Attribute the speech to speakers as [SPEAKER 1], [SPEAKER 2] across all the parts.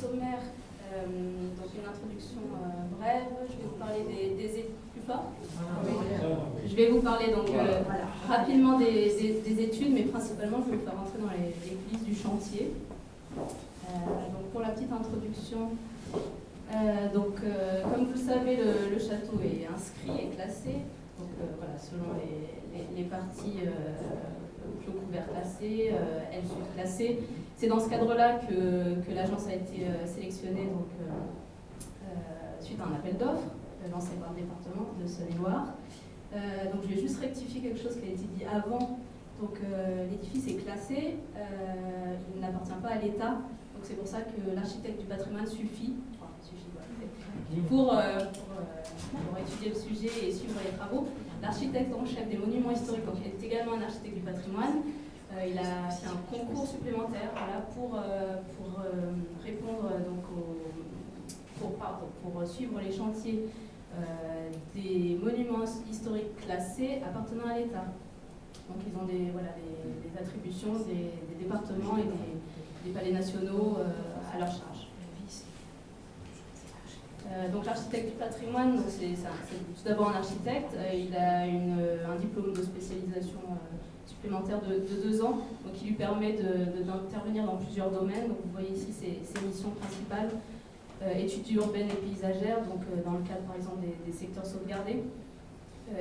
[SPEAKER 1] sommaire, donc une introduction brève. Je vais vous parler des études plus fort. Je vais vous parler donc rapidement des études, mais principalement je vais vous faire rentrer dans les coulisses du chantier. Donc pour la petite introduction, comme vous le savez, le château est inscrit et classé. Donc voilà, selon les parties clos couverts classées, L sud classées. C'est dans ce cadre-là que l'agence a été sélectionnée donc, suite à un appel d'offres lancé par le département de Saône-et-Loire. Donc je vais juste rectifier quelque chose qui a été dit avant. Donc l'édifice est classé, il n'appartient pas à l'État. Donc c'est pour ça que l'architecte du patrimoine suffit pour étudier le sujet et suivre les travaux. L'architecte en chef des monuments historiques, donc il est également un architecte du patrimoine. Il a fait un concours supplémentaire pour répondre donc pour suivre les chantiers des monuments historiques classés appartenant à l'État. Donc ils ont des attributions des départements et des palais nationaux à leur charge. Donc l'architecte du patrimoine, c'est tout d'abord un architecte, il a un diplôme de spécialisation supplémentaire de 2 ans, donc qui lui permet d'intervenir dans plusieurs domaines. Donc vous voyez ici ses missions principales, études urbaines et paysagères, donc dans le cadre par exemple des secteurs sauvegardés,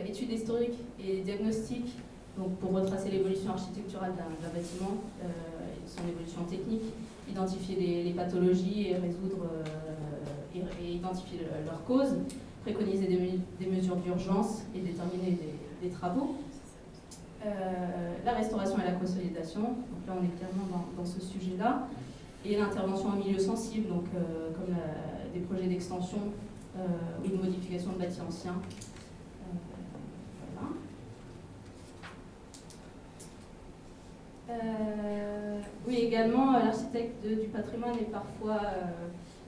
[SPEAKER 1] études historiques et diagnostiques, donc pour retracer l'évolution architecturale d'un bâtiment, son évolution technique, identifier les pathologies et résoudre et identifier leurs causes, préconiser des mesures d'urgence et déterminer des travaux. La restauration et la consolidation, donc là on est clairement dans ce sujet-là, et l'intervention en milieu sensible, donc comme des projets d'extension ou de modification de bâtis anciens. Oui, également, l'architecte du patrimoine est parfois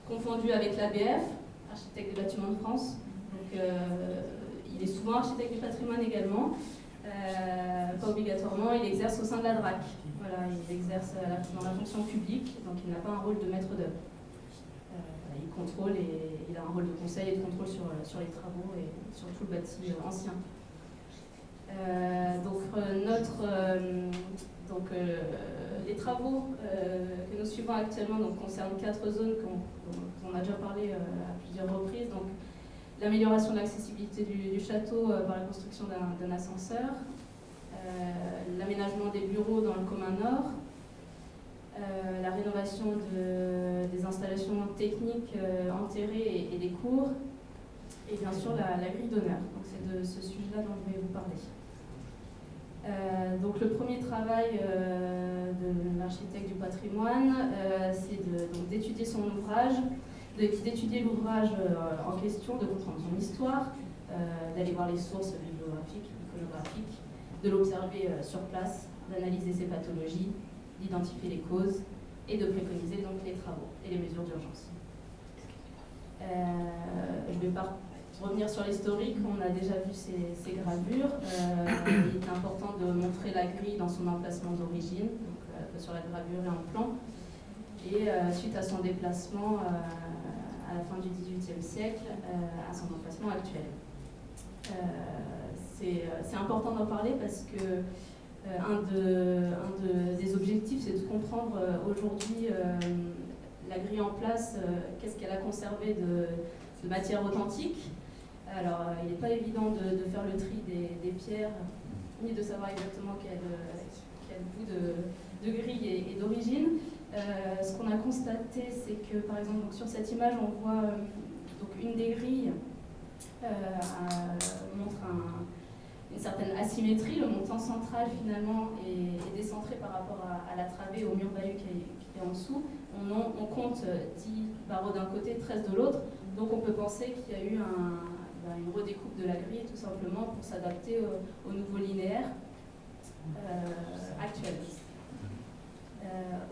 [SPEAKER 1] confondu avec l'ABF, architecte des bâtiments de France. Donc, il est souvent architecte du patrimoine également. Pas obligatoirement, il exerce au sein de la DRAC. Voilà, il exerce dans la fonction publique, donc il n'a pas un rôle de maître d'œuvre. Il contrôle et il a un rôle de conseil et de contrôle sur les travaux et sur tout le bâti ancien. Les travaux que nous suivons actuellement concernent 4 zones dont on a déjà parlé à plusieurs reprises. Donc, l'amélioration de l'accessibilité du château par la construction d'un ascenseur, l'aménagement des bureaux dans le commun nord, la rénovation des installations techniques enterrées et des cours, et bien sûr la grille d'honneur. Donc c'est de ce sujet-là dont je vais vous parler. Donc le premier travail de l'architecte du patrimoine, c'est d'étudier son ouvrage, d'étudier l'ouvrage en question, de comprendre son histoire, d'aller voir les sources bibliographiques, iconographiques, de l'observer sur place, d'analyser ses pathologies, d'identifier les causes et de préconiser donc les travaux et les mesures d'urgence. Je ne vais pas revenir sur l'historique, on a déjà vu ces gravures. Il est important de montrer la grille dans son emplacement d'origine, sur la gravure et en plan. Et suite à son déplacement à la fin du XVIIIe siècle, à son emplacement actuel. C'est important d'en parler parce que des objectifs, c'est de comprendre aujourd'hui la grille en place, qu'est-ce qu'elle a conservé de matière authentique. Alors, il n'est pas évident de faire le tri des pierres, ni de savoir exactement quel bout de grille et d'origine. Ce qu'on a constaté, c'est que, par exemple, donc, sur cette image, on voit donc, une des grilles montre une certaine asymétrie. Le montant central, finalement, est décentré par rapport à la travée, au mur bahut qui est en dessous. On compte 10 barreaux d'un côté, 13 de l'autre. Donc, on peut penser qu'il y a eu une redécoupe de la grille, tout simplement, pour s'adapter au nouveau linéaire actuel.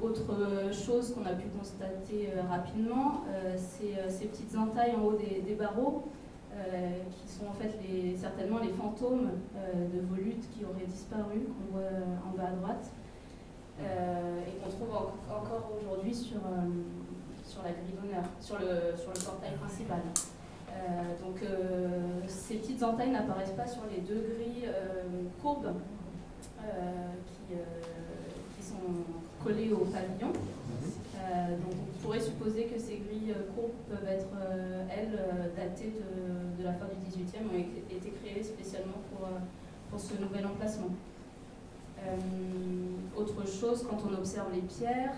[SPEAKER 1] Autre chose qu'on a pu constater rapidement, c'est ces petites entailles en haut des barreaux, qui sont en fait certainement les fantômes de volutes qui auraient disparu, qu'on voit en bas à droite, et qu'on trouve encore aujourd'hui sur sur la grille d'honneur, sur le portail principal. Ces petites entailles n'apparaissent pas sur les deux grilles courbes qui sont collées au pavillon. Donc on pourrait supposer que ces grilles courbes peuvent être, elles, datées de la fin du XVIIIe, ont été créées spécialement pour ce nouvel emplacement. Autre chose, quand on observe les pierres,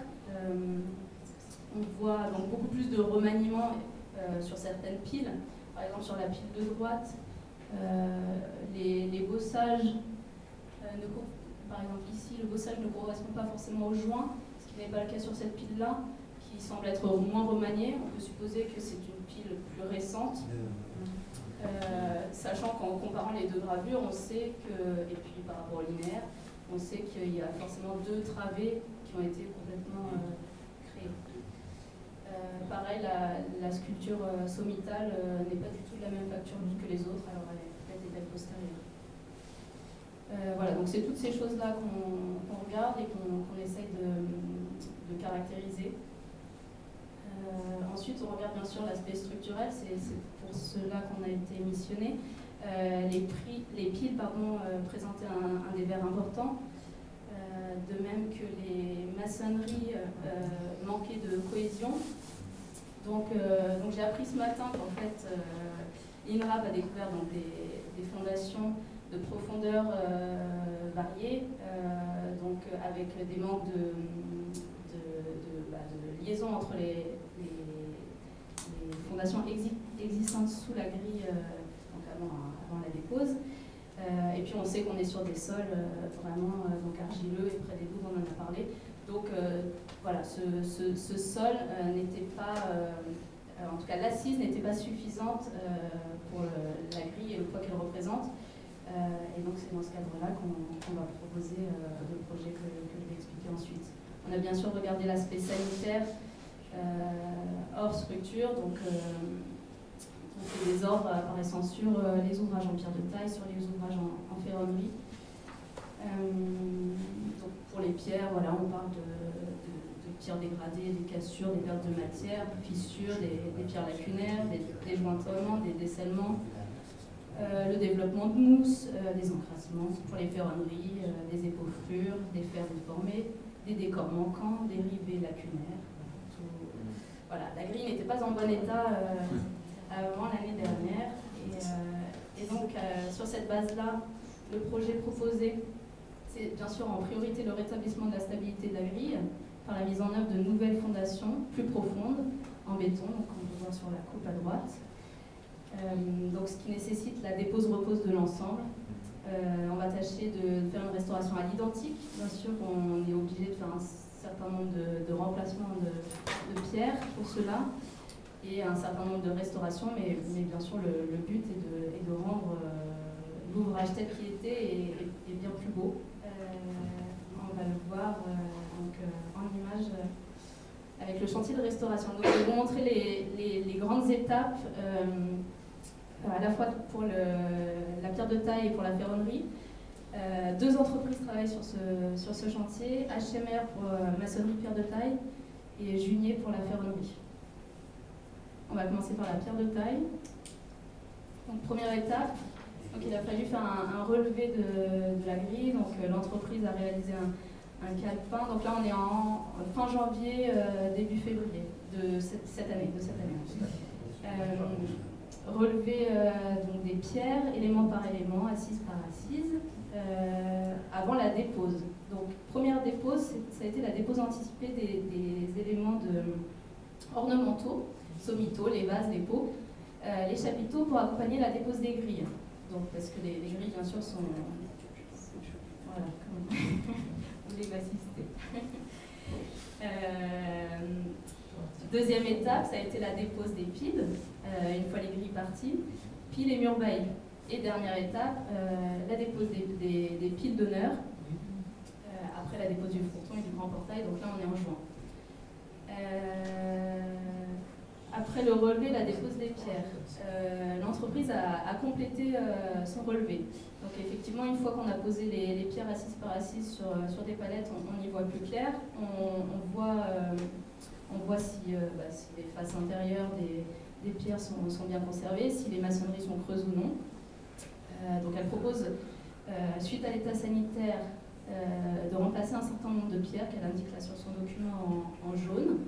[SPEAKER 1] on voit donc beaucoup plus de remaniement sur certaines piles. Par exemple, sur la pile de droite, les bossages, par exemple ici, le bossage ne correspond pas forcément au joint, ce qui n'est pas le cas sur cette pile-là, qui semble être moins remaniée. On peut supposer que c'est une pile plus récente. Sachant qu'en comparant les deux gravures, on sait que, et puis par rapport au linéaire, on sait qu'il y a forcément deux travées qui ont été complètement créées. Pareil, la sculpture sommitale n'est pas du tout de la même facture que les autres, alors elle est peut-être des dates postérieures. Voilà, donc c'est toutes ces choses-là qu'on regarde et qu'on essaye de caractériser. Ensuite, on regarde bien sûr l'aspect structurel, c'est pour cela qu'on a été missionné. Les piles présentaient un dévers important, de même que les maçonneries manquaient de cohésion. Donc j'ai appris ce matin qu'en fait l'INRAP a découvert donc, des fondations de profondeur variées, donc avec des manques de liaison entre les fondations existantes sous la grille donc avant la dépose. Et puis on sait qu'on est sur des sols vraiment donc argileux et près des douves, on en a parlé. Donc voilà, ce sol n'était pas, en tout cas l'assise n'était pas suffisante pour la grille et le poids qu'elle représente. Et donc c'est dans ce cadre-là qu'on va proposer le projet que je vais expliquer ensuite. On a bien sûr regardé l'aspect sanitaire hors structure, donc on fait des ordres apparaissant sur les ouvrages en pierre de taille, sur les ouvrages en ferronnerie. Donc pour les pierres, voilà, on parle de pierres dégradées, des cassures, des pertes de matière, des fissures, des pierres lacunaires, des jointements, des décellements, le développement de mousse, des encrassements pour les ferronneries, des épaufrures, des fers déformés, des décors manquants, des rivets lacunaires. Voilà, la grille n'était pas en bon état avant l'année dernière. Et donc, sur cette base-là, le projet proposé, c'est bien sûr en priorité le rétablissement de la stabilité de la grille par la mise en œuvre de nouvelles fondations plus profondes en béton, donc on peut voir sur la coupe à droite. Donc, ce qui nécessite la dépose-repose de l'ensemble. On va tâcher de faire une restauration à l'identique. Bien sûr, on est obligé de faire un certain nombre de remplacements de pierres pour cela et un certain nombre de restaurations, mais bien sûr le but est de rendre l'ouvrage tel qu'il était et bien plus beau. On va le voir donc, en image avec le chantier de restauration. Donc, je vais vous montrer les grandes étapes à la fois pour la pierre de taille et pour la ferronnerie. Deux entreprises travaillent sur ce chantier, HMR pour maçonnerie pierre de taille et Junier pour la ferronnerie. On va commencer par la pierre de taille. Donc, première étape, donc, il a fallu faire un relevé de la grille. Donc, l'entreprise a réalisé un calepin. Donc là, on est en fin janvier, début février de cette année. Relever donc des pierres, élément par élément, assise par assise, avant la dépose. Donc, première dépose, ça a été la dépose anticipée des éléments ornementaux, sommitaux, les vases, les pots, les chapiteaux pour accompagner la dépose des grilles. Donc, parce que les grilles, bien sûr, sont... Voilà, comme vous voulez m'assister. Deuxième étape, ça a été la dépose des piles, une fois les grilles parties, puis les murs baillis. Et dernière étape, la dépose des piles d'honneur, après la dépose du fronton et du grand portail, donc là on est en juin. Après le relevé, la dépose des pierres, l'entreprise a complété son relevé. Donc effectivement, une fois qu'on a posé les pierres assise par assise sur des palettes, on y voit plus clair, on voit si, si les faces intérieures des pierres sont bien conservées, si les maçonneries sont creuses ou non. Donc elle propose, suite à l'état sanitaire, de remplacer un certain nombre de pierres qu'elle indique là sur son document en jaune.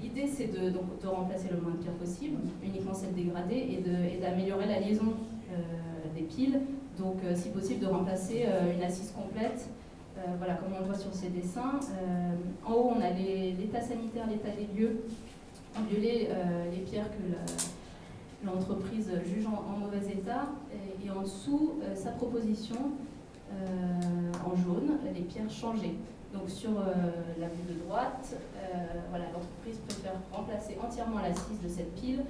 [SPEAKER 1] L'idée, c'est de remplacer le moins de pierres possible, uniquement celles dégradées, et d'améliorer la liaison des piles. Donc, si possible, de remplacer une assise complète, voilà, comme on le voit sur ces dessins. En haut, on a l'état sanitaire, l'état des lieux. En violet, les pierres que l'entreprise juge en mauvais état. Et en dessous, sa proposition, en jaune, les pierres changées. Donc sur la vue de droite, voilà, l'entreprise peut faire remplacer entièrement l'assise de cette pile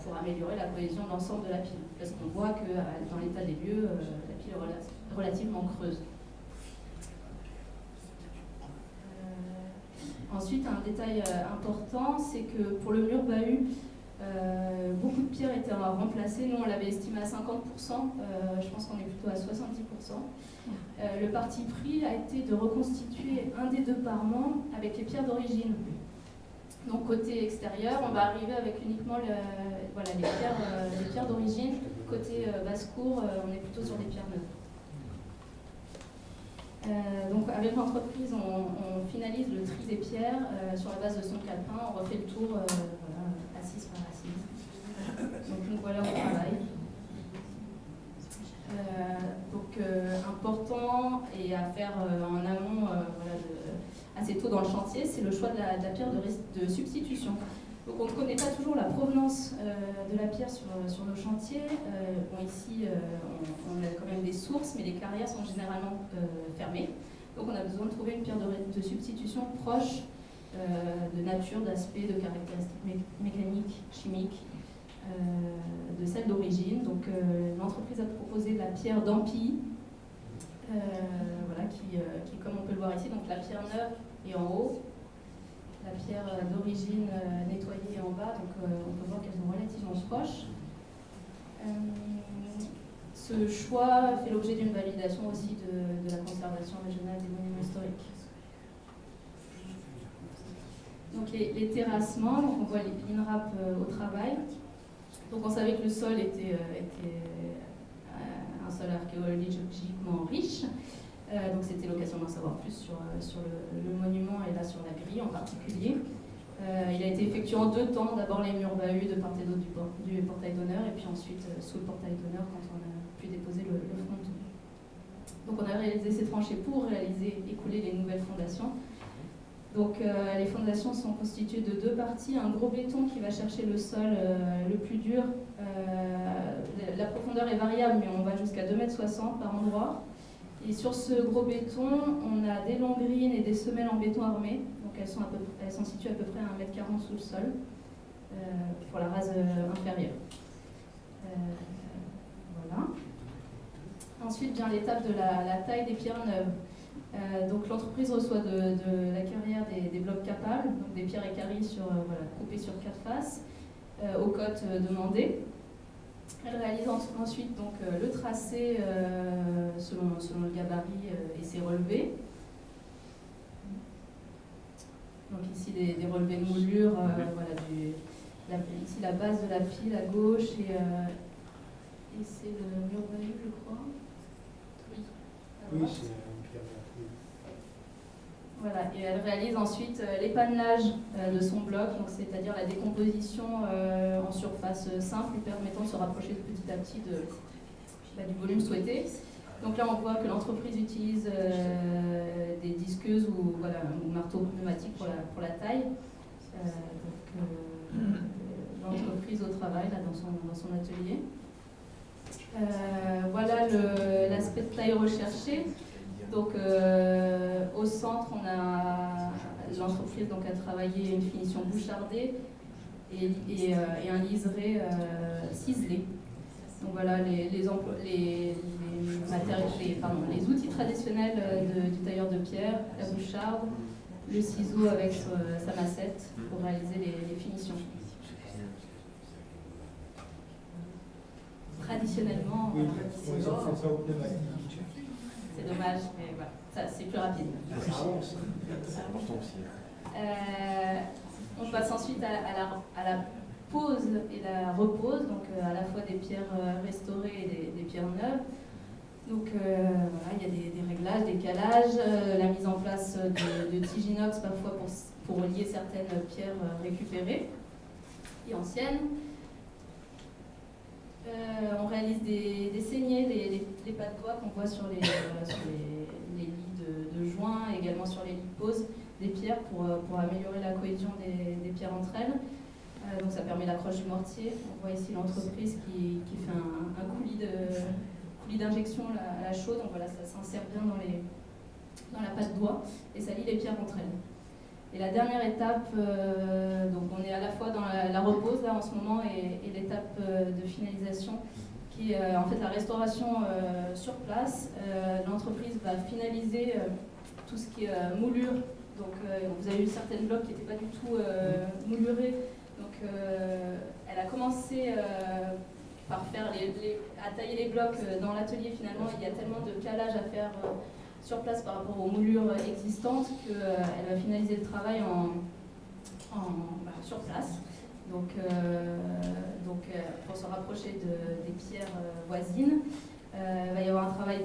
[SPEAKER 1] pour améliorer la cohésion de l'ensemble de la pile. Parce qu'on voit que dans l'état des lieux, la pile est relativement creuse. Ensuite, un détail important, c'est que pour le mur bahut, beaucoup de pierres étaient remplacées. Nous, on l'avait estimé à 50%. Je pense qu'on est plutôt à 70%. Le parti pris a été de reconstituer un des deux parements avec les pierres d'origine. Donc, côté extérieur, on va arriver avec uniquement voilà, les pierres d'origine. Côté basse-cour, on est plutôt sur des pierres neuves. Donc, avec l'entreprise, on finalise le tri des pierres sur la base de son calepin. On refait le tour voilà, assise par assise. Donc, nous voilà au travail. Important et à faire en amont voilà, assez tôt dans le chantier, c'est le choix de la pierre de substitution. Donc on ne connaît pas toujours la provenance de la pierre sur nos chantiers. Bon, ici, on a quand même des sources, mais les carrières sont généralement fermées. Donc on a besoin de trouver une pierre de substitution proche de nature, d'aspect, de caractéristiques mécaniques, chimiques, de celle d'origine. Donc l'entreprise a proposé la pierre d'Ampille, voilà, qui, comme on peut le voir ici, donc la pierre neuve est en haut, la pierre d'origine nettoyée est en bas, donc on peut voir qu'elles sont relativement proches. Ce choix fait l'objet d'une validation aussi de la conservation régionale des monuments historiques. Donc les terrassements, donc on voit l'INRAP au travail. Donc on savait que le sol était un sol archéologiquement riche. Donc c'était l'occasion d'en savoir plus sur le monument et là sur la grille en particulier. Il a été effectué en deux temps, d'abord les murs bahus de part et d'autre du portail d'honneur et puis ensuite sous le portail d'honneur quand on a pu déposer le fronton. Donc on a réalisé ces tranchées pour écouler les nouvelles fondations. Donc les fondations sont constituées de deux parties, un gros béton qui va chercher le sol le plus dur. La profondeur est variable, mais on va jusqu'à 2,60 m par endroit. Et sur ce gros béton, on a des longrines et des semelles en béton armé. Donc elles sont situées à peu près à 1,40 m sous le sol pour la rase inférieure. Voilà. Ensuite vient l'étape de la taille des pierres neuves. Donc l'entreprise reçoit de la carrière des blocs capables, donc des pierres équarries voilà, coupées sur 4 faces, aux cotes demandées. Elle réalise ensuite donc, le tracé selon le gabarit et ses relevés. Donc ici des relevés de moulure, voilà, ici la base de la pile à gauche et c'est le mur bahut, je crois.
[SPEAKER 2] Oui, c'est une pierre.
[SPEAKER 1] Voilà, et elle réalise ensuite l'épannage de son bloc, donc c'est-à-dire la décomposition en surface simple, lui permettant de se rapprocher petit à petit du volume souhaité. Donc là, on voit que l'entreprise utilise des disqueuses ou marteaux pneumatiques pour la taille. L'entreprise au travail là, dans son atelier. Voilà l'aspect de taille recherché. Donc au centre, on a l'entreprise a travaillé une finition bouchardée et un liseré ciselé. Donc voilà les outils traditionnels du tailleur de pierre, la boucharde, le ciseau avec sa massette pour réaliser les finitions. Traditionnellement, c'est dommage, mais voilà, c'est plus rapide.
[SPEAKER 3] C'est important aussi.
[SPEAKER 1] On passe ensuite à la pose et la repose, donc à la fois des pierres restaurées et des pierres neuves. Donc voilà, il y a des réglages, des calages, la mise en place de tiges inox parfois pour relier certaines pierres récupérées et anciennes. On réalise des saignées, des pas de doigts qu'on voit sur les lits de joints, également sur les lits de pose des pierres pour améliorer la cohésion des pierres entre elles. Donc ça permet l'accroche du mortier. On voit ici l'entreprise qui fait un coulis d'injection à la chaux. Donc voilà, ça s'insère bien dans la patte doigt et ça lie les pierres entre elles. Et la dernière étape, donc on est à la fois dans la repose là en ce moment et l'étape de finalisation qui est en fait la restauration sur place. L'entreprise va finaliser tout ce qui est moulure. Donc vous avez eu certaines blocs qui n'étaient pas du tout moulurés. Donc elle a commencé par faire à tailler les blocs dans l'atelier. Finalement, il y a tellement de calage à faire sur place par rapport aux moulures existantes qu'elle va finaliser le travail sur place. Donc pour se rapprocher des pierres voisines. Il va y avoir un travail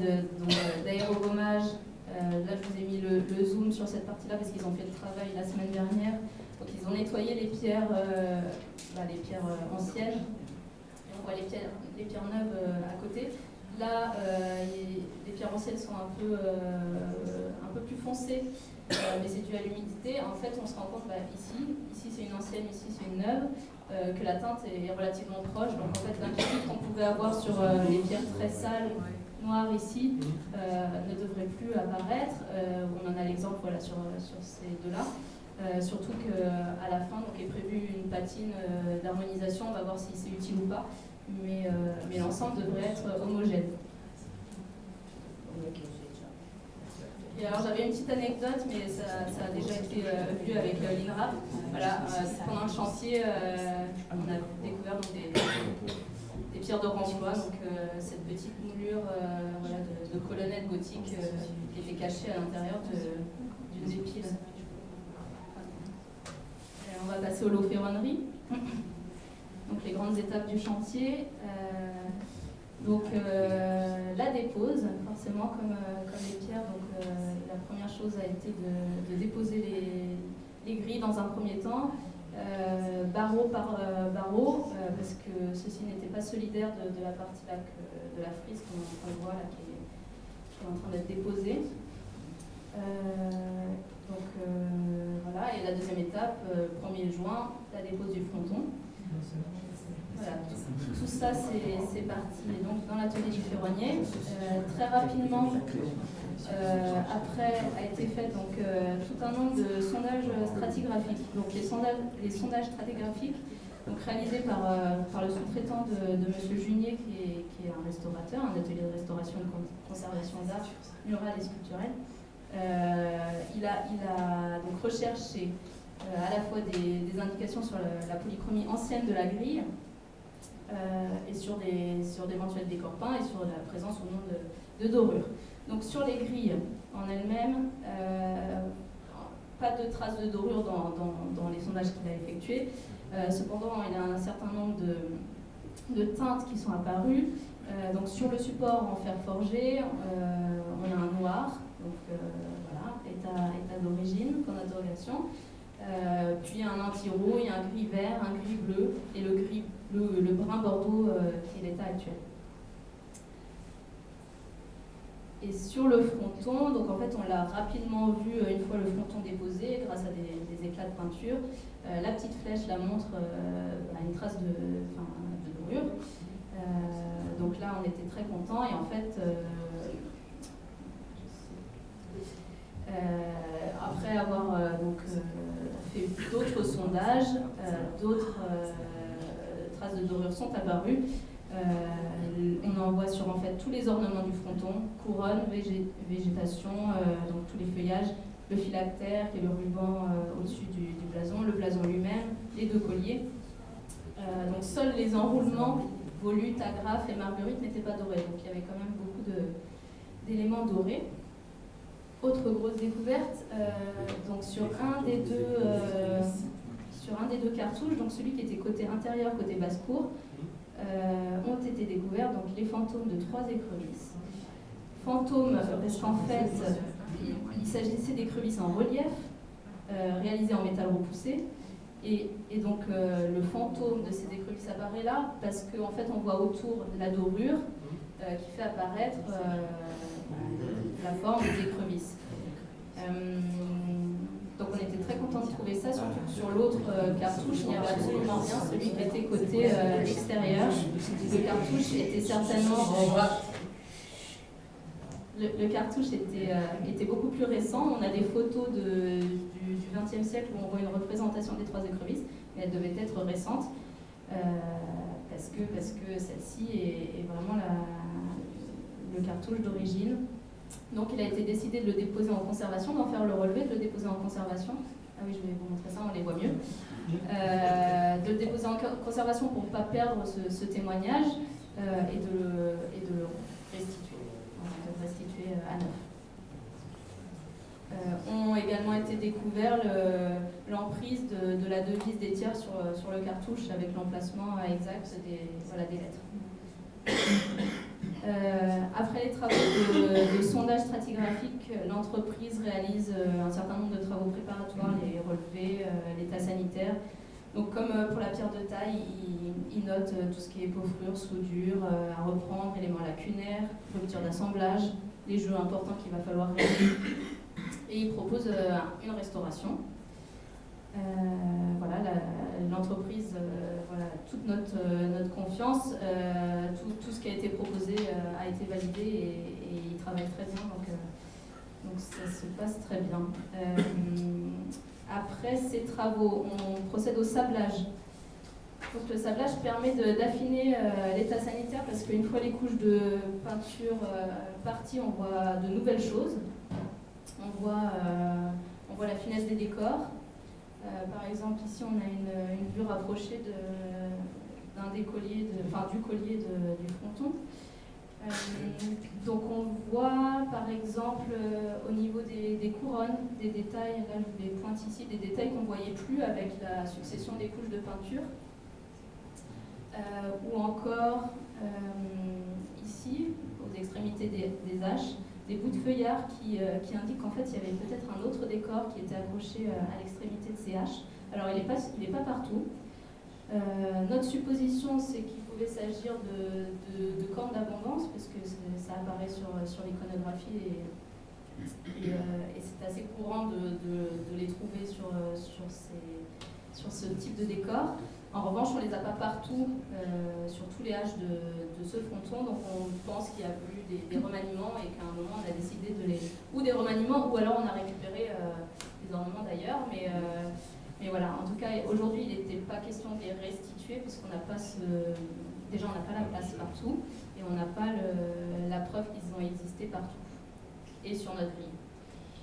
[SPEAKER 1] d'aérogommage. Là, je vous ai mis le zoom sur cette partie-là parce qu'ils ont fait le travail la semaine dernière. Donc, ils ont nettoyé les pierres anciennes. Et on voit les pierres neuves à côté. Là, les pierres anciennes sont un peu plus foncées, mais c'est dû à l'humidité. En fait, on se rend compte ici c'est une ancienne, ici c'est une neuve, que la teinte est relativement proche. Donc, en fait, l'inquiétude qu'on pouvait avoir sur les pierres très sales, noires ici, ne devrait plus apparaître. On en a l'exemple sur ces deux-là. Surtout qu'à la fin est prévue une patine d'harmonisation. On va voir si c'est utile ou pas. Mais l'ensemble devrait être homogène. Et alors j'avais une petite anecdote, mais ça a déjà été vu avec l'INRAP. Voilà, pendant le chantier, on a découvert des pierres de remploi, donc cette petite moulure de colonnette gothique qui était cachée à l'intérieur d'une des piles. On va passer aux lots-ferronneries. Donc les grandes étapes du chantier. La dépose, forcément comme les pierres. Donc la première chose a été de déposer les grilles dans un premier temps, barreau par barreau, parce que ceci n'était pas solidaire de la partie là de la frise qu'on voit là qui est en train d'être déposée. Voilà, et la deuxième étape, 1er juin, la dépose du fronton. Voilà, tout ça c'est parti donc dans l'atelier du ferronnier. Très rapidement, après a été fait tout un nombre de sondages stratigraphiques. Donc les sondages stratigraphiques réalisés par le sous-traitant de M. Junier, qui est un restaurateur, un atelier de restauration et de conservation d'art mural et sculpturel. Il a donc recherché à la fois des indications sur la polychromie ancienne de la grille et sur d'éventuels décors peints et sur la présence ou non de dorures. Donc sur les grilles en elles-mêmes, pas de traces de dorure dans les sondages qu'il a effectués. Cependant, il y a un certain nombre de teintes qui sont apparues. Donc sur le support en fer forgé, on a un noir. Donc voilà, état d'origine, point d'interrogation. Puis un anti-rouille, un gris vert, un gris bleu et le brun bordeaux qui est l'état actuel. Et sur le fronton, donc en fait on l'a rapidement vu une fois le fronton déposé grâce à des éclats de peinture. La petite flèche la montre une trace de dorure. Donc là on était très contents et en fait après avoir fait d'autres sondages, d'autres traces de dorure sont apparues. On en voit sur en fait tous les ornements du fronton, couronne, végétation, donc tous les feuillages, le phylactère qui est le ruban au-dessus du blason, le blason lui-même, les deux colliers. Donc seuls les enroulements, volutes, agrafes et marguerites n'étaient pas dorés, donc il y avait quand même beaucoup d'éléments dorés. Autre grosse découverte, donc sur un des des deux cartouches, donc celui qui était côté intérieur, côté basse-cour, ont été découverts donc les fantômes de 3 écrevisses. Fantômes parce qu'en fait, il s'agissait d'écrevisses en relief, réalisées en métal repoussé. Et donc le fantôme de ces écrevisses apparaît là parce qu'en fait on voit autour la dorure qui fait apparaître la forme des écrevisses. Donc on était très contents de trouver ça, surtout que sur l'autre cartouche, il n'y avait absolument rien, celui qui était côté extérieur. Le cartouche était certainement... Le cartouche était beaucoup plus récent. On a des photos du XXe siècle où on voit une représentation des 3 écrevisses, mais elle devait être récente parce que celle-ci est vraiment le cartouche d'origine. Donc il a été décidé de le déposer en conservation, d'en faire le relevé, de le déposer en conservation. Ah oui, je vais vous montrer ça, on les voit mieux. De le déposer en conservation pour ne pas perdre ce témoignage et de le restituer à neuf. Ont également été découverts l'emprise de la devise des tiers sur le cartouche avec l'emplacement exact des lettres. Après les travaux de sondage stratigraphique, l'entreprise réalise un certain nombre de travaux préparatoires, les relevés, l'état sanitaire. Donc comme pour la pierre de taille, il note tout ce qui est peauvrure, soudure, à reprendre, éléments lacunaires, rupture d'assemblage, les jeux importants qu'il va falloir régler. Et il propose une restauration. Voilà, l'entreprise, voilà, toute notre confiance, tout ce qui a été proposé a été validé et il travaille très bien, donc ça se passe très bien. Après ces travaux, on procède au sablage. Donc le sablage permet d'affiner l'état sanitaire parce qu'une fois les couches de peinture parties, on voit de nouvelles choses. On voit la finesse des décors. Par exemple, ici, on a une vue rapprochée du collier du fronton. Donc, on voit, par exemple, au niveau des couronnes, des détails, là, je vous les pointe ici, des détails qu'on ne voyait plus avec la succession des couches de peinture. Ou encore, ici, aux extrémités des haches, des bouts de feuillard qui indiquent qu'en fait il y avait peut-être un autre décor qui était accroché à l'extrémité de ces haches. Alors il n'est pas partout. Notre supposition c'est qu'il pouvait s'agir de cornes d'abondance parce que ça apparaît sur l'iconographie et c'est assez courant de les trouver sur ce type de décor. En revanche, on ne les a pas partout sur tous les haches de ce fronton, donc on pense qu'il y a eu des remaniements et qu'à un moment on a décidé ou des remaniements, ou alors on a récupéré des ornements d'ailleurs, mais voilà, en tout cas aujourd'hui il n'était pas question de les restituer puisqu'on n'a pas déjà on n'a pas la place partout et on n'a pas la preuve qu'ils ont existé partout et sur notre grille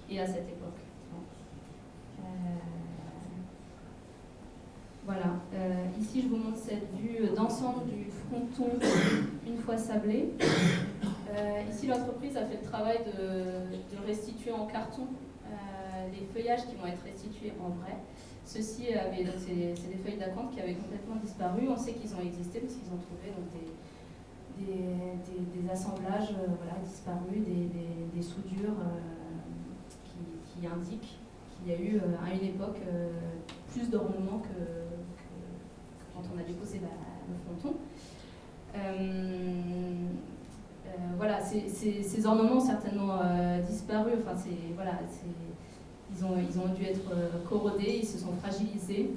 [SPEAKER 1] et à cette époque. Voilà, ici je vous montre cette vue d'ensemble du fronton une fois sablé. Ici l'entreprise a fait le travail de restituer en carton les feuillages qui vont être restitués en vrai. Ceci c'est des feuilles d'acanthe qui avaient complètement disparu. On sait qu'ils ont existé parce qu'ils ont trouvé donc, des assemblages disparus, des soudures qui indiquent qu'il y a eu à une époque plus d'ornements que quand on a déposé le fronton. Voilà, ces ornements ont certainement disparu. Enfin, ils ont dû être corrodés, ils se sont fragilisés.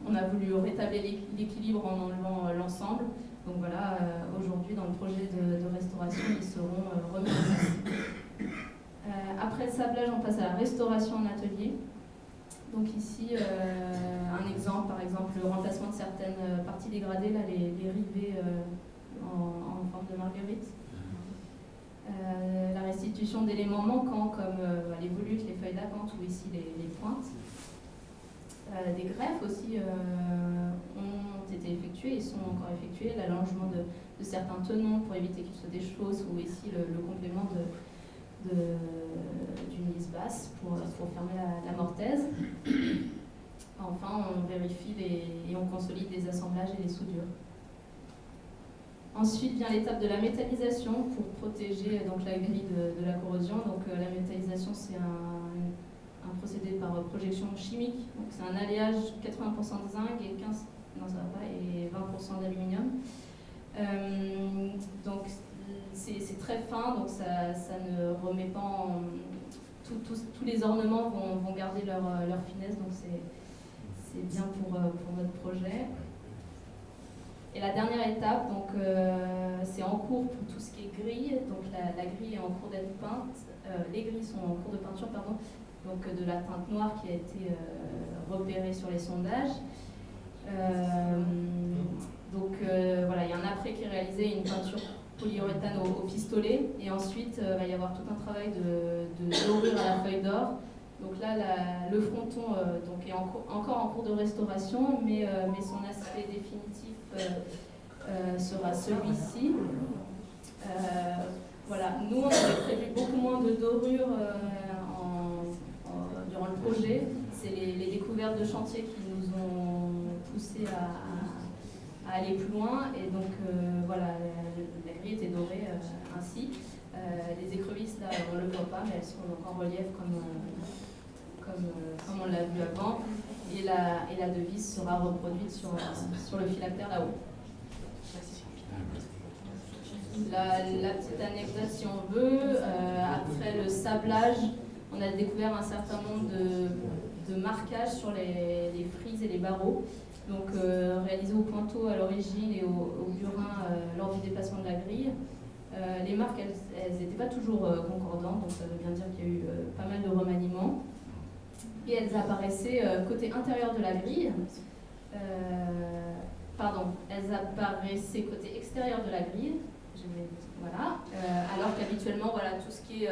[SPEAKER 1] On a voulu rétablir l'équilibre en enlevant l'ensemble. Donc voilà, aujourd'hui, dans le projet de restauration, ils seront remis en place. Après le sablage, on passe à la restauration en atelier. Donc ici, un exemple, par exemple, le remplacement de certaines parties dégradées, là, les rivets en forme de marguerite. La restitution d'éléments manquants comme les volutes, les feuilles d'acanthe ou ici les pointes. Des greffes aussi ont été effectuées et sont encore effectuées. L'allongement de certains tenons pour éviter qu'ils se déchaussent ou ici le complément d'une lisse basse pour fermer la mortaise. vérifie et on consolide les assemblages et les soudures. Ensuite vient l'étape de la métallisation pour protéger donc, la grille de la corrosion. Donc, la métallisation, c'est un procédé par projection chimique. C'est un alliage 80% de zinc et 20% d'aluminium. Donc c'est très fin, donc ça ne remet pas en... Tous les ornements vont garder leur finesse, donc c'est bien pour notre projet. Et la dernière étape, donc c'est en cours pour tout ce qui est grille. Donc la grille est en cours d'être peinte. Les grilles sont en cours de peinture, pardon. Donc de la teinte noire qui a été repérée sur les sondages. Voilà, il y a un après qui est réalisé, une peinture polyuréthane au pistolet, et ensuite il va y avoir tout un travail de dorure à la feuille d'or. Donc là, le fronton donc est encore en cours de restauration, mais son aspect définitif sera celui-ci. Voilà, nous on avait prévu beaucoup moins de dorure durant le projet. C'est les découvertes de chantier qui nous ont poussé à aller plus loin, et donc voilà, la grille était dorée ainsi. Les écrevisses là on ne le voit pas, mais elles sont donc en relief comme on l'a vu avant, et la devise sera reproduite sur le phylactère là-haut. La petite anecdote si on veut, après le sablage, on a découvert un certain nombre de marquages sur les frises et les barreaux, donc réalisés au pointeau à l'origine et au burin lors du déplacement de la grille. Les marques, elles n'étaient pas toujours concordantes, donc ça veut bien dire qu'il y a eu pas mal de remaniements. Et elles apparaissaient côté intérieur de la grille. Elles apparaissaient côté extérieur de la grille. Voilà. Alors qu'habituellement, voilà, tout ce qui est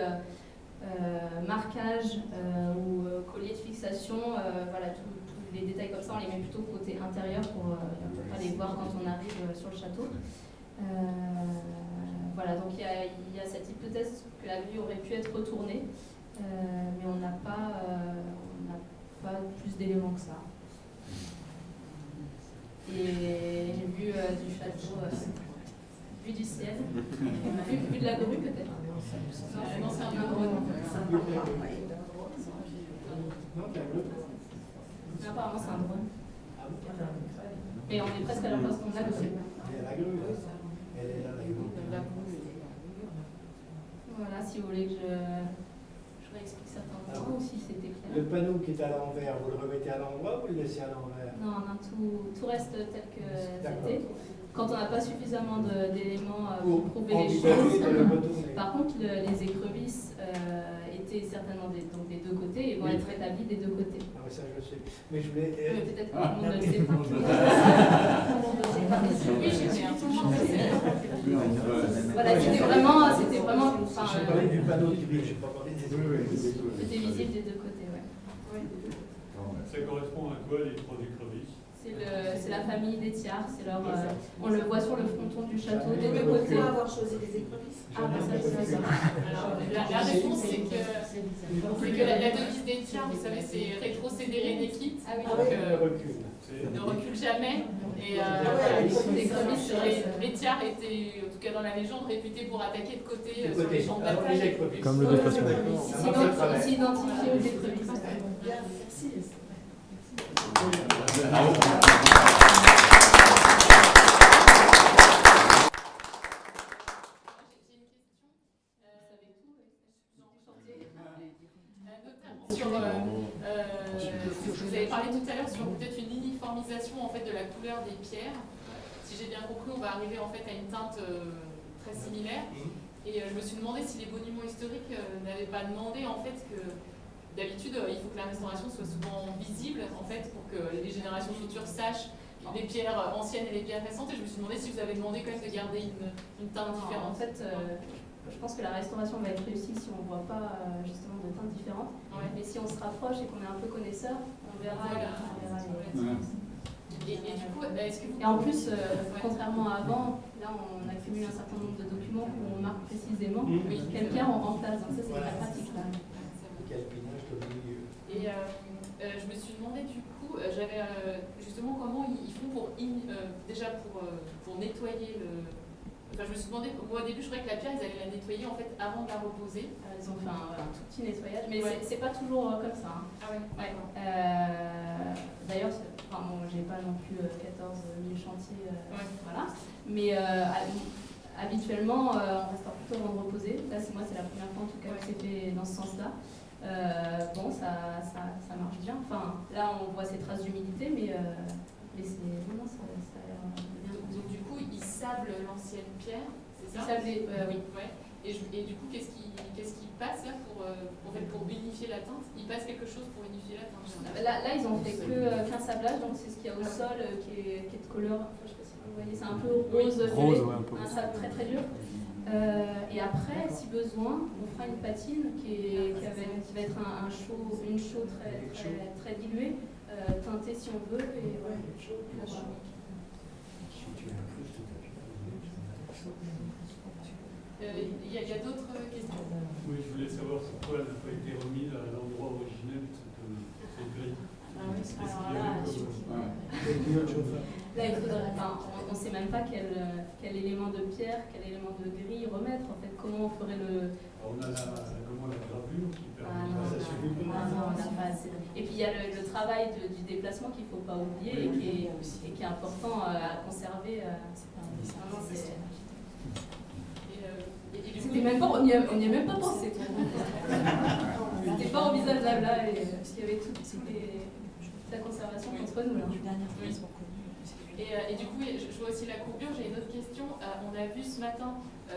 [SPEAKER 1] marquage ou collier de fixation, voilà, tous les détails comme ça, on les met plutôt côté intérieur pour ne pas les voir quand on arrive sur le château. Voilà, donc il y a cette hypothèse que la grille aurait pu être retournée, mais on n'a pas plus d'éléments que ça. Et j'ai vu du château, vu du ciel, vu de la grue peut-être. Non, c'est un drone. Mais apparemment c'est un drone. Mais on est presque à la place qu'on a de fait. Voilà, si vous voulez que je réexplique certains points ou si c'était clair.
[SPEAKER 2] Le panneau qui est à l'envers, vous le remettez à l'endroit ou vous le laissez à l'envers?
[SPEAKER 1] Non, tout reste tel que c'était. Quand on n'a pas suffisamment d'éléments pour prouver les choses. Par contre, les écrevisses étaient certainement des deux côtés et vont être établies des deux côtés.
[SPEAKER 2] Ah, mais ça je le sais. Mais je voulais.
[SPEAKER 1] Mais peut-être que tout le monde ne le sait pas. Oui, je sais, tout le monde le sait. Voilà, c'était vraiment.
[SPEAKER 2] J'ai parlé du panneau du j'ai pas parlé des écrevisses.
[SPEAKER 1] C'était visible des deux côtés, ouais.
[SPEAKER 3] Ça correspond à quoi les trois écrevisses?
[SPEAKER 1] C'est la famille des Thiard, on le voit sur le fronton du château des deux côtés.
[SPEAKER 4] Pourquoi avoir choisi les écrevisses?
[SPEAKER 1] Ah, bah ça, c'est ça.
[SPEAKER 5] Alors, la réponse, c'est que la devise des Thiard, vous savez, c'est rétrocédere necit.
[SPEAKER 1] Ah oui,
[SPEAKER 5] donc
[SPEAKER 3] Ne
[SPEAKER 5] recule jamais. Et les Thiard étaient, en tout cas dans la légende, réputés pour attaquer de côté sur les champs de bataille.
[SPEAKER 6] Comme le déplacement.
[SPEAKER 1] Ils s'identifient aux écrevisses.
[SPEAKER 4] Merci.
[SPEAKER 5] Vous avez parlé tout à l'heure sur peut-être une uniformisation en fait de la couleur des pierres. Si j'ai bien compris, on va arriver en fait à une teinte très similaire. Et je me suis demandé si les monuments historiques n'avaient pas demandé en fait que d'habitude il faut que la restauration soit souvent visible en fait pour que les générations futures sachent les pierres anciennes et les pierres récentes. Et je me suis demandé si vous avez demandé quand même de garder une teinte différente.
[SPEAKER 1] En fait, je pense que la restauration va être réussie si on ne voit pas justement de teintes différentes. Ouais. Mais si on se rapproche et qu'on est un peu connaisseur, on verra,
[SPEAKER 5] voilà. Et du coup, est-ce que vous...
[SPEAKER 1] Et en plus, contrairement à avant, là on accumule un certain nombre de documents où on marque précisément quelle pierre on remplace. Donc ça c'est très pratique là.
[SPEAKER 5] Et je me suis demandé du coup, j'avais justement comment ils font pour déjà pour nettoyer le. Enfin, je me suis demandé, moi au début je croyais que la pierre ils allaient la nettoyer en fait avant de la reposer.
[SPEAKER 1] Ils ont fait un tout petit nettoyage, mais
[SPEAKER 5] Ouais.
[SPEAKER 1] c'est pas toujours comme ça. Hein.
[SPEAKER 5] Ah ouais.
[SPEAKER 1] Ouais. D'ailleurs, enfin, bon, j'ai pas non plus 14 000 chantiers, voilà. Mais habituellement, on reste plutôt avant de reposer. Là, c'est la première fois en tout cas que c'est fait dans ce sens-là. Bon, ça marche bien. Enfin, là, on voit ces traces d'humidité, mais c'est non, ça a l'air bien.
[SPEAKER 5] Donc du coup, ils sablent l'ancienne pierre, c'est ça?
[SPEAKER 1] Oui.
[SPEAKER 5] Ouais. Et du coup, qu'est-ce qui passe là pour unifier la teinte? Il passe quelque chose pour unifier la teinte?
[SPEAKER 1] Là, ils ont fait qu'un sablage, donc c'est ce qu'il y a au sol qui est de couleur. Je sais pas si vous voyez, c'est un peu rose, violet,
[SPEAKER 6] ouais, un peu.
[SPEAKER 1] un sable très très dur. Et après, si besoin, on fera une patine qui va être une chaux très diluée, teintée si on veut. Et voilà.
[SPEAKER 5] Il y a d'autres questions?
[SPEAKER 3] Oui, je voulais savoir pourquoi elle n'a pas été remise à l'endroit originel de cette grille.
[SPEAKER 1] Alors là, il faudrait, on ne sait même pas quel élément de pierre, quel élément de grille remettre. En fait, comment on ferait le.
[SPEAKER 3] Alors, on a la gravure qui permet
[SPEAKER 2] ça suffit pas.
[SPEAKER 1] Non, on n'a pas assez. Et puis il y a le travail du déplacement qu'il ne faut pas oublier et qui est important à conserver. C'était même pas, on n'y a même pas pensé. C'était pas envisageable là, parce qu'il y avait toute la conservation contre nous. Là.
[SPEAKER 5] Et du coup, je vois aussi la courbure. J'ai une autre question. On a vu ce matin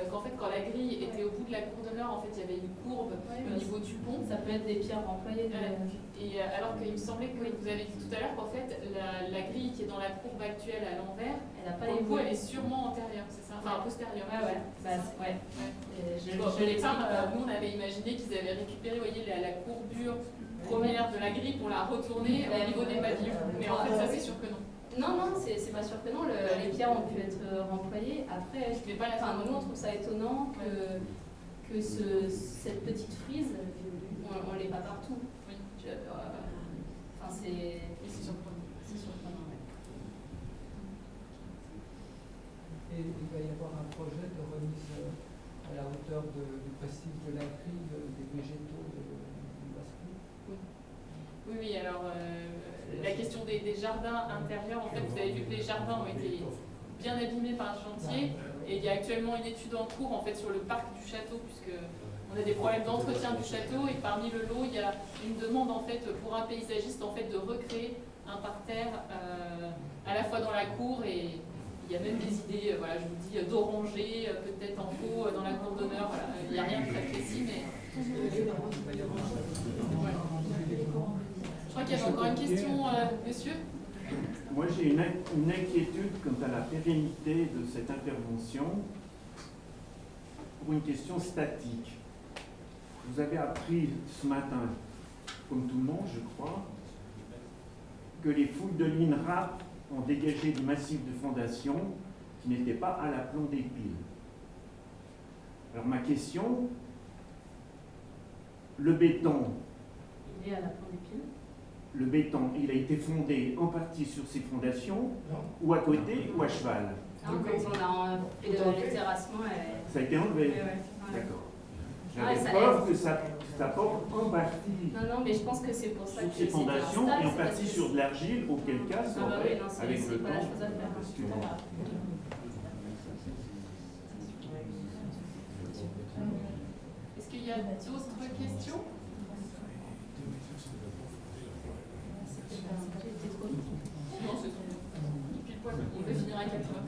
[SPEAKER 5] qu'en fait, quand la grille était au bout de la cour d'honneur, en fait, il y avait une courbe au niveau du pont.
[SPEAKER 1] Ça peut être des pierres employées.
[SPEAKER 5] Et alors qu'il me semblait que vous avez dit tout à l'heure qu'en fait, la grille qui est dans la courbe actuelle à l'envers,
[SPEAKER 1] elle n'a pas
[SPEAKER 5] les
[SPEAKER 1] les
[SPEAKER 5] bouts, elle est sûrement antérieure, c'est ça? Enfin, postérieure.
[SPEAKER 1] Ouais.
[SPEAKER 5] Je l'ai pas. Nous, on avait imaginé qu'ils avaient récupéré, vous voyez, la courbure première de la grille pour la retourner au niveau des pavillons. Mais en fait, ça, c'est sûr que non.
[SPEAKER 1] Non, c'est pas sûr que non. Les pierres ont pu être remployées. Après, nous, on trouve ça étonnant que cette petite frise, on l'ait pas partout.
[SPEAKER 5] Oui.
[SPEAKER 1] C'est surprenant.
[SPEAKER 7] Et il va y avoir un projet de remise à la hauteur du prestige de la grille des végétaux du Basse-Cour.
[SPEAKER 5] Oui, alors la question des jardins intérieurs, en fait, vous avez vu que les jardins ont été bien abîmés par le chantier et il y a actuellement une étude en cours en fait sur le parc du château puisque on a des problèmes d'entretien du château et parmi le lot il y a une demande en fait pour un paysagiste en fait de recréer un parterre à la fois dans la cour et il y a même des idées, voilà, je vous dis d'oranger, peut-être en pot dans la cour d'honneur, voilà. Il n'y a rien de très précis mais je crois qu'il y avait encore une question, monsieur.
[SPEAKER 8] Moi, j'ai une inquiétude quant à la pérennité de cette intervention pour une question statique. Vous avez appris ce matin, comme tout le monde, je crois, que les fouilles de l'INRAP ont dégagé du massif de fondation qui n'était pas à l'aplomb des piles. Alors ma question, le béton,
[SPEAKER 1] Il est à l'aplomb des piles.
[SPEAKER 8] Le béton, il a été fondé en partie sur ces fondations, ou à côté, ou à cheval.
[SPEAKER 1] Quand on a fait le terrassement,
[SPEAKER 8] ça a été enlevé.
[SPEAKER 1] Ouais.
[SPEAKER 8] D'accord. J'avais peur que ça porte en partie
[SPEAKER 1] Non, mais je pense que c'est pour ça
[SPEAKER 8] sur
[SPEAKER 1] que
[SPEAKER 8] ces fondations et en partie sur de
[SPEAKER 1] la.
[SPEAKER 8] l'argile, auquel cas ça aurait, avec le temps,
[SPEAKER 5] Est-ce qu'il y a d'autres questions? Non, c'est tout. Pile poil, on veut finir à 4 heures.